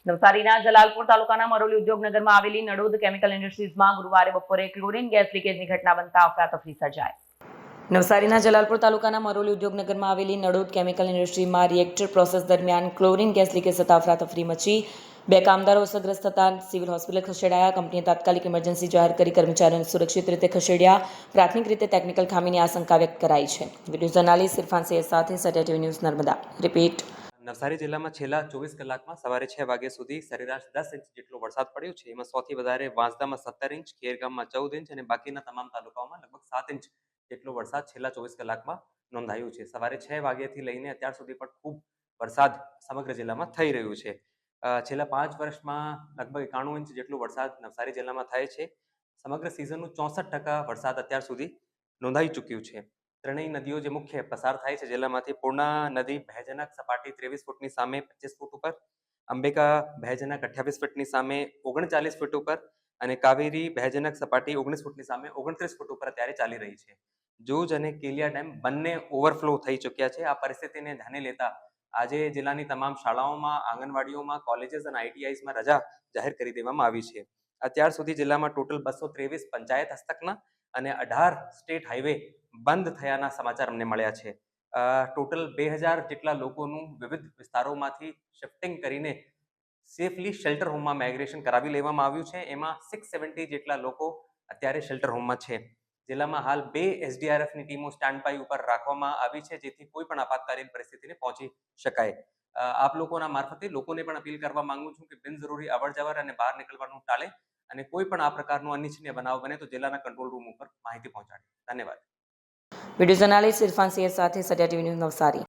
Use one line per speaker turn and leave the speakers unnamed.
નવસારીના જલાલપુર તાલુકાના મરોલી ઉદ્યોગનગરમાં આવેલી નડોદ કેમિકલ ઇન્ડસ્ટ્રીઝમાં ગુરુવારે બપોરે ક્લોરીન ગેસ લીકેજની ઘટના બનતા અફરાતફરી સર્જાઈ. નવસારીના જલાલપુર તાલુકાના મરોલી ઉદ્યોગનગરમાં આવેલી નડોદ કેમિકલ ઇન્ડસ્ટ્રીમાં રિએક્ટર પ્રોસેસ દરમિયાન ક્લોરીન ગેસ લીકેજ થતાં અફરાતફરી મચી. 2 કામદારો અસરગ્રસ્ત થતા સિવિલ હોસ્પિટલ ખસેડાયા. કંપનીએ તાત્કાલિક ઇમરજન્સી જાહેર કરી કર્મચારીઓને સુરક્ષિત રીતે ખસેડ્યા. પ્રાથમિક રીતે ટેકનિકલ ખામીની આશંકા વ્યક્ત કરાઈ છે. વિડીયો જર્નાલિસ્ટ ઇરફાન સૈયદ સાથે Satya TV news Narmada. Repeat.
Navsari જિલ્લામાં છેલ્લા 24 કલાકમાં સવારે 6 વાગ્યા સુધી સરેરાશ 10 ઇંચ જેટલો વરસાદ પડ્યો છે. એમાં સૌથી વધારે વાંસદામાં 17 ઇંચ, ખેરગામમાં 14 ઇંચ અને બાકીના તમામ તાલુકાઓમાં લગભગ 7 ઇંચ જેટલો વરસાદ છેલ્લા 24 કલાકમાં નોંધાયો છે. સવારે 6 વાગ્યાથી લઈને અત્યાર સુધી પણ ખૂબ વરસાદ સમગ્ર જિલ્લામાં થઈ રહ્યું છે. છેલ્લા 5 વર્ષમાં લગભગ 91 ઇંચ જેટલો વરસાદ નવસારી જિલ્લામાં થાય છે. સમગ્ર સિઝનનું 64% વરસાદ અત્યાર સુધી નોંધાઈ ચૂક્યું છે. ત્રણેય નદીઓ જે મુખ્ય પસાર થાય છે જિલ્લામાંથી, પૂર્ણા નદી ભયજનક સપાટી 23 ફૂટની સામે 25 ફૂટ ઉપર, અંબિકા ભયજનક 28 ફૂટની સામે 39 ફૂટ ઉપર અને કાવેરી ભયજનક સપાટી 19 ફૂટની સામે 29 ફૂટ ઉપર અત્યારે ચાલી રહી છે. જોજ અને કેલિયા ડેમ બંને ઓવરફ્લો થઈ ચૂક્યા છે. આ પરિસ્થિતિને ધ્યાને લેતા આજે જિલ્લાની તમામ શાળાઓમાં, આંગણવાડીઓમાં, કોલેજીસ અને આઈટીઆઈસમાં રજા જાહેર કરી દેવામાં આવી છે. અત્યાર સુધી જિલ્લામાં ટોટલ 223 પંચાયત હસ્તકના અને 18 સ્ટેટ હાઈવે બંધ થયાના સમાચાર અમને મળ્યા છે. ટોટલ 2000 જેટલા લોકોનું વિવિધ વિસ્તારોમાંથી શિફ્ટિંગ કરીને સેફલી શેલ્ટર હોમમાં માઇગ્રેશન કરાવી લેવામાં આવ્યું છે. એમાં 670 જેટલા લોકો અત્યારે શેલ્ટર હોમમાં છે. જિલ્લામાં હાલ 2 એસડીઆરએફની ટીમો સ્ટેન્ડ બાય ઉપર રાખવામાં આવી છે, જેથી કોઈ પણ આપાતકાલીન પરિસ્થિતિને પહોંચી શકાય. આપ લોકોના મારફતે લોકોને પણ અપીલ કરવા માંગુ છું કે બિનજરૂરી અવરજવર અને બહાર નીકળવાનું ટાળે અને કોઈ પણ આ પ્રકારનો અનિચ્છનીય બનાવ બને તો જિલ્લાના કંટ્રોલ રૂમ ઉપર માહિતી પહોંચાડે. ધન્યવાદ.
વિડીયો જર્નાલિસ્ટ ઇરફાન સૈયદ સાથે સત્યા ટીવી ન્યૂઝ નવસારી.